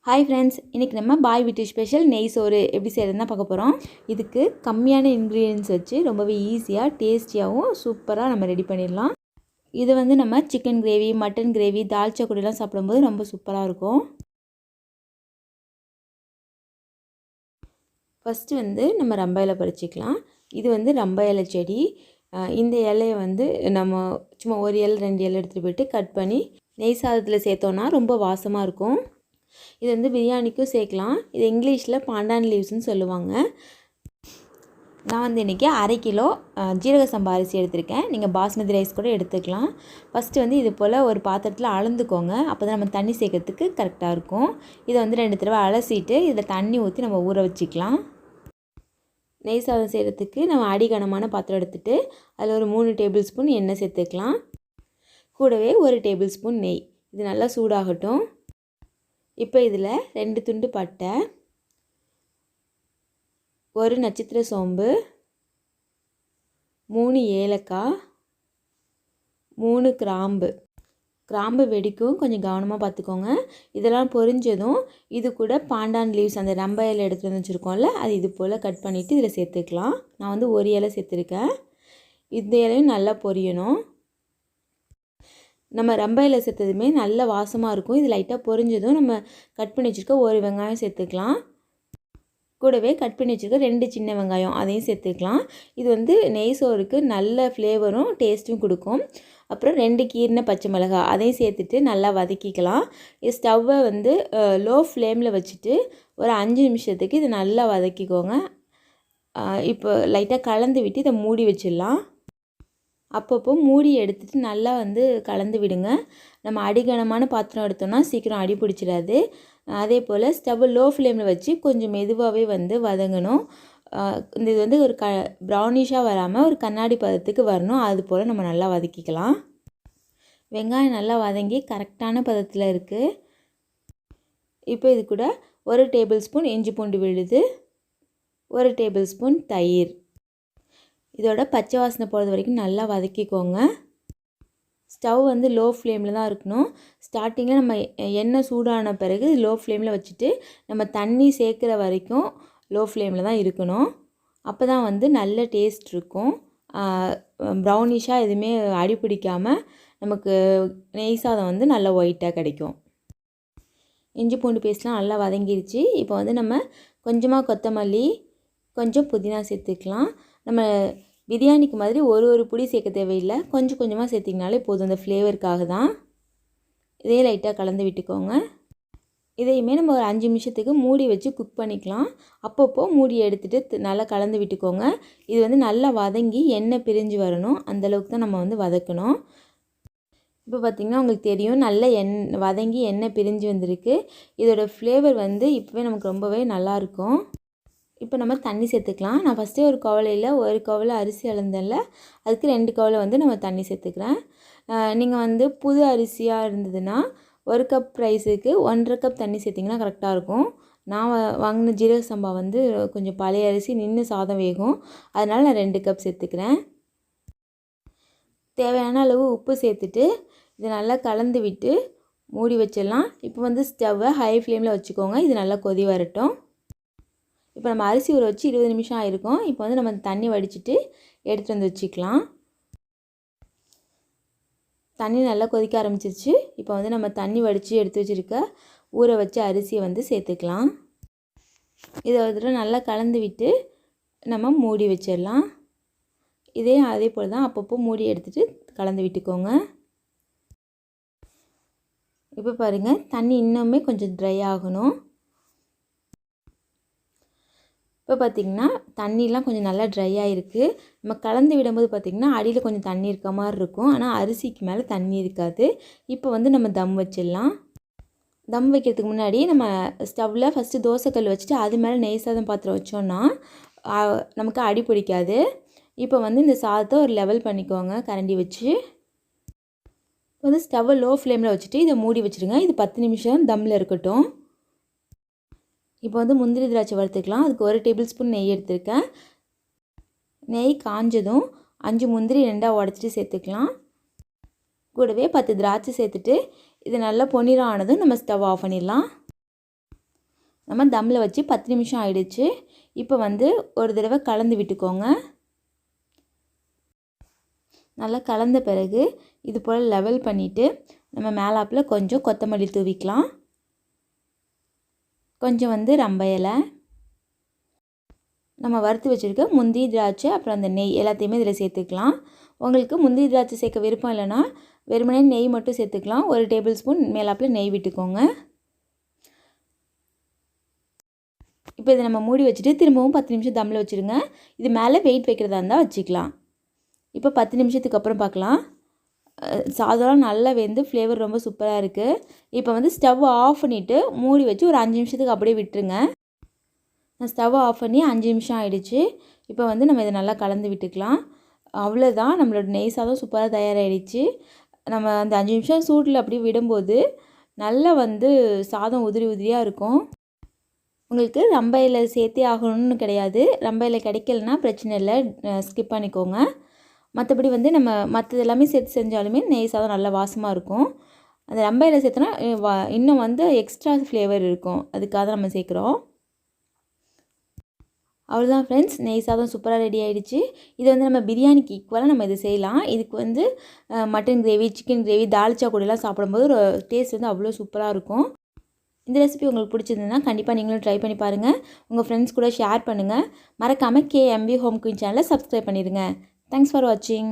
Hi friends, இன்றைக்கி நம்ம பாய் வீட்டு ஸ்பெஷல் நெய் சோறு எப்படி செய்கிறதுன்னு தான் பார்க்க போகிறோம். இதுக்கு கம்மியான இன்க்ரீடியன்ஸ் வச்சு ரொம்பவே ஈஸியாக டேஸ்டியாகவும் சூப்பராக நம்ம ரெடி பண்ணிடலாம். இது வந்து நம்ம chicken gravy, mutton gravy, dalcha கூடலாம் சாப்பிடும்போது ரொம்ப சூப்பராக இருக்கும். ஃபஸ்ட்டு வந்து நம்ம ரம்ப இலை பறிச்சிக்கலாம். இது வந்து ரம்ப இலை செடி. இந்த இலையை வந்து நம்ம சும்மா ஒரு இலை 2 இலை எடுத்துகிட்டு போய்ட்டு கட் பண்ணி நெய் சாதத்தில் சேர்த்தோன்னா ரொம்ப வாசமாக இருக்கும். இது வந்து பிரியாணிக்கும் சேர்க்கலாம். இது இங்கிலீஷில் பாண்டான் லீவ்ஸ்னு சொல்லுவாங்க. நான் வந்து இன்றைக்கி 1/2 கிலோ ஜீரக சம்பா அரிசி எடுத்திருக்கேன். நீங்கள் பாஸ்மதி ரைஸ் கூட எடுத்துக்கலாம். ஃபஸ்ட்டு வந்து இது போல் ஒரு பாத்திரத்தில் அளந்துக்கோங்க. அப்போ தான் நம்ம தண்ணி சேர்க்கறதுக்கு கரெக்டாக இருக்கும். இதை வந்து 2 தடவை அலசிட்டு இதில் தண்ணி ஊற்றி நம்ம ஊற வச்சுக்கலாம். நெய் சாதம் செய்கிறதுக்கு நம்ம அடிகனமான பாத்திரம் எடுத்துகிட்டு அதில் ஒரு 3 டேபிள் ஸ்பூன் எண்ணெய் சேர்த்துக்கலாம். கூடவே 1 டேபிள் ஸ்பூன் நெய். இது நல்லா சூடாகட்டும். இப்போ இதில் 2 துண்டு பட்டை, 1 நட்சத்திர சோம்பு, 3 ஏலக்காய், 3 கிராம்பு வெடிக்கும், கொஞ்சம் கவனமாக பார்த்துக்கோங்க. இதெல்லாம் பொரிஞ்சதும் இது கூட பாண்டான் லீவ்ஸ் அந்த ரம்ப இலை எடுத்துகிட்டு வந்து வச்சுருக்கோம்ல, அது இது போல் கட் பண்ணிவிட்டு இதில் சேர்த்துக்கலாம். நான் வந்து 1 இலை சேர்த்துருக்கேன். இந்த இலையும் நல்லா பொரியணும். நம்ம ரம்ப இலை சேர்த்ததுமே நல்ல வாசமாக இருக்கும். இது லைட்டாக பொரிஞ்சதும் நம்ம கட் பண்ணி வச்சுருக்க 1 வெங்காயம் சேர்த்துக்கலாம். கூடவே கட் பண்ணி வச்சுருக்க 2 சின்ன வெங்காயம் அதையும் சேர்த்துக்கலாம். இது வந்து நெய் சோறுக்கு நல்ல ஃப்ளேவரும் டேஸ்ட்டும் கொடுக்கும். அப்புறம் 2 கீறின பச்சை மிளகாய் அதையும் சேர்த்துட்டு நல்லா வதக்கிக்கலாம். இது ஸ்டவ்வை வந்து லோ ஃப்ளேமில் வச்சுட்டு ஒரு 5 நிமிஷத்துக்கு இது நல்லா வதக்கிக்கோங்க. இப்போ லைட்டாக கலந்து விட்டு இதை மூடி வச்சிடலாம். அப்பப்போ மூடி எடுத்துகிட்டு நல்லா வந்து கலந்து விடுங்க. நம்ம அடிகனமான பாத்திரம் எடுத்தோம்னா சீக்கிரம் அடி பிடிச்சிடாது. அதே போல் ஸ்டவ் லோ ஃப்ளேமில் வச்சு கொஞ்சம் மெதுவாகவே வந்து வதங்கணும். இது வந்து ஒரு ப்ரௌனிஷாக வராமல் ஒரு கண்ணாடி பதத்துக்கு வரணும். அது போல் நம்ம நல்லா வதக்கிக்கலாம். வெங்காயம் நல்லா வதங்கி கரெக்டான பதத்தில் இருக்குது. இப்போ இது கூட 1 டேபிள் ஸ்பூன் இஞ்சி பூண்டு விழுது, 1 டேபிள் ஸ்பூன் தயிர். இதோட பச்சை வாசனை போகிறது வரைக்கும் நல்லா வதக்கிக்கோங்க. ஸ்டவ் வந்து லோ ஃப்ளேமில் தான் இருக்கணும். ஸ்டார்டிங்கில் நம்ம எண்ணெய் சூடான பிறகு லோ ஃப்ளேமில் வச்சுட்டு நம்ம தண்ணி சேர்க்குற வரைக்கும் லோ ஃப்ளேமில் தான் இருக்கணும். அப்போ தான் வந்து நல்ல டேஸ்ட் இருக்கும். ப்ரௌனிஷாக எதுவுமே அடி பிடிக்காமல் நமக்கு நெய் சாதம் வந்து நல்ல ஒயிட்டாக கிடைக்கும். இஞ்சி பூண்டு பேஸ்ட்லாம் நல்லா வதங்கிருச்சு. இப்போ வந்து நம்ம கொஞ்சமாக கொத்தமல்லி, கொஞ்சம் புதினா சேர்த்துக்கலாம். நம்ம பிரியாணிக்கு மாதிரி ஒரு புடி சேர்க்க தேவையில்லை. கொஞ்சம் கொஞ்சமாக சேர்த்திங்கனாலே போதும். அந்த ஃப்ளேவருக்காக தான். இதே லைட்டாக கலந்து விட்டுக்கோங்க. இதையுமே நம்ம ஒரு 5 நிமிஷத்துக்கு மூடி வச்சு குக் பண்ணிக்கலாம். அப்பப்போ மூடி எடுத்துகிட்டு நல்லா கலந்து விட்டுக்கோங்க. இது வந்து நல்லா வதங்கி எண்ணெய் பிரிஞ்சு வரணும். அந்தளவுக்கு தான் நம்ம வந்து வதக்கணும். இப்போ பார்த்திங்கன்னா உங்களுக்கு தெரியும், நல்ல வதங்கி எண்ணெய் பிரிஞ்சு வந்திருக்கு. இதோட ஃப்ளேவர் வந்து இப்போவே நமக்கு ரொம்பவே நல்லாயிருக்கும். இப்போ நம்ம தண்ணி சேர்த்துக்கலாம். நான் ஃபஸ்ட்டே ஒரு கவலையில் 1 கவலை அரிசி அளந்தேன்ல, அதுக்கு 2 கவலை வந்து நம்ம தண்ணி சேர்த்துக்கிறேன். நீங்கள் வந்து புது அரிசியாக இருந்ததுன்னா 1 கப் ரைஸுக்கு 1½ கப் தண்ணி சேர்த்திங்கன்னா கரெக்டாக இருக்கும். நான் வாங்கின ஜீரக சம்பா வந்து கொஞ்சம் பழைய அரிசி, நின்று சாதம் வேகும். அதனால் நான் 2 கப் சேர்த்துக்கிறேன். தேவையான அளவு உப்பு சேர்த்துட்டு இதை நல்லா கலந்து விட்டு மூடி வச்சிடலாம். இப்போ வந்து ஸ்டவ்வை ஹை ஃப்ளேமில் வச்சுக்கோங்க. இது நல்லா கொதி வரட்டும். இப்போ நம்ம அரிசி ஊற வச்சு 20 நிமிஷம் ஆகிருக்கும். இப்போ வந்து நம்ம தண்ணி வடிச்சிட்டு எடுத்துகிட்டு வந்து வச்சுக்கலாம். தண்ணி நல்லா கொதிக்க ஆரம்பிச்சிருச்சு. இப்போ வந்து நம்ம தண்ணி வடித்து எடுத்து வச்சுருக்க ஊற வச்ச அரிசியை வந்து சேர்த்துக்கலாம். இதை ஒரு நல்லா கலந்து விட்டு நம்ம மூடி வச்சிடலாம். அதே போல் தான் அப்பப்போ மூடி எடுத்துகிட்டு கலந்து விட்டுக்கோங்க. இப்போ பாருங்கள், தண்ணி இன்னுமே கொஞ்சம் ட்ரை ஆகணும். இப்போ பார்த்திங்கன்னா தண்ணிலாம் கொஞ்சம் நல்லா ட்ரை ஆகிருக்கு. நம்ம கலந்து விடும்போது பார்த்திங்கன்னா அடியில் கொஞ்சம் தண்ணி இருக்க மாதிரி இருக்கும். ஆனால் அரிசிக்கு மேலே தண்ணி இருக்காது. இப்போ வந்து நம்ம தம் வச்சிடலாம். தம் வைக்கிறதுக்கு முன்னாடி நம்ம ஸ்டவ்வில் ஃபஸ்ட்டு தோசைக்கல் வச்சுட்டு அது மேலே நெய் சாதம் பாத்திரம் வச்சோன்னா நமக்கு அடி பிடிக்காது. இப்போ வந்து இந்த சாதத்தை ஒரு லெவல் பண்ணிக்கோங்க கரண்டி வச்சு. வந்து ஸ்டவ்வை லோ ஃப்ளேமில் வச்சுட்டு இதை மூடி வச்சுருங்க. இது 10 நிமிஷம் தம்மில் இருக்கட்டும். இப்போ வந்து முந்திரி திராட்சை வறுத்துக்கலாம். அதுக்கு 1 டேபிள் ஸ்பூன் நெய் எடுத்துருக்கேன். நெய் காஞ்சதும் 5 முந்திரி 2ஆக உடச்சிட்டு சேர்த்துக்கலாம். கூடவே 10 திராட்சை சேர்த்துட்டு இது நல்லா பொன்னிறம் ஆனதும் நம்ம ஸ்டவ் ஆஃப் பண்ணிடலாம். நம்ம தம்மில் வச்சு 10 நிமிஷம் ஆயிடுச்சு. இப்போ வந்து ஒரு தடவை கலந்து விட்டுக்கோங்க. நல்லா கலந்த பிறகு இது போல் லெவல் பண்ணிவிட்டு நம்ம மேலாப்பில் கொஞ்சம் கொத்தமல்லி தூவிக்கலாம். கொஞ்சம் வந்து ரம்ப இலை, நம்ம வறுத்து வச்சுருக்க முந்திரி திராட்சை அப்புறம் அந்த நெய் எல்லாத்தையுமே இதில் சேர்த்துக்கலாம். உங்களுக்கு முந்திரி திராட்சை சேர்க்க விருப்பம் இல்லைன்னா வெறுமனே நெய் மட்டும் சேர்த்துக்கலாம். 1 டேபிள் ஸ்பூன் மேலாப்பில் நெய் விட்டுக்கோங்க. இப்போ இதை நம்ம மூடி வச்சுட்டு திரும்பவும் 10 நிமிஷம் தம்மில் வச்சுருங்க. இது மேலே வெயிட் வைக்கிறதா இருந்தால் வச்சுக்கலாம். இப்போ 10 நிமிஷத்துக்கு அப்புறம் பார்க்கலாம். சாதம்லாம் நல்லா வெந்து ஃப்ளேவர் ரொம்ப சூப்பராக இருக்குது. இப்போ வந்து ஸ்டவ் ஆஃப் பண்ணிவிட்டு மூடி வச்சு ஒரு 5 நிமிஷத்துக்கு அப்படியே விட்டுருங்க. நான் ஸ்டவ் ஆஃப் பண்ணி 5 நிமிஷம் ஆகிடுச்சு. இப்போ வந்து நம்ம இதை நல்லா கலந்து விட்டுக்கலாம். அவ்வளோதான், நம்மளோட நெய் சாதம் சூப்பராக தயாராகிடுச்சு. நம்ம அந்த 5 நிமிஷம் சூட்டில் அப்படியே விடும்போது நல்லா வந்து சாதம் உதிரி உதிரியாக இருக்கும். உங்களுக்கு ரம்ப இலை சேர்த்தே ஆகணும்னு கிடையாது. ரம்ப இலை கிடைக்கலனா பிரச்சனை இல்லை, ஸ்கிப் பண்ணிக்கோங்க. மற்றபடி வந்து நம்ம மற்றது எல்லாமே சேர்த்து செஞ்சாலுமே நெய் சாதம் நல்லா வாசமாக இருக்கும். அந்த ரம்ப இலை சேர்த்தோன்னா இன்னும் வந்து எக்ஸ்ட்ரா ஃப்ளேவர் இருக்கும், அதுக்காக தான் நம்ம சேர்க்குறோம். அவ்வளோதான் ஃப்ரெண்ட்ஸ், நெய் சாதம் சூப்பராக ரெடி ஆகிடுச்சு. இது வந்து நம்ம பிரியாணிக்கு ஈக்குவலாக நம்ம இதை செய்யலாம். இதுக்கு வந்து mutton gravy, chicken gravy, dalcha கூடலாம் சாப்பிடும்போது ஒரு டேஸ்ட் வந்து அவ்வளோ சூப்பராக இருக்கும். இந்த ரெசிபி உங்களுக்கு பிடிச்சிருந்ததுன்னா கண்டிப்பாக நீங்களும் ட்ரை பண்ணி பாருங்கள். உங்கள் ஃப்ரெண்ட்ஸ் கூட ஷேர் பண்ணுங்கள். மறக்காமல் KMB ஹோம் குயின் சேனலை சப்ஸ்கிரைப் பண்ணிடுங்க. தேங்க்ஸ் ஃபார் வாட்சிங்.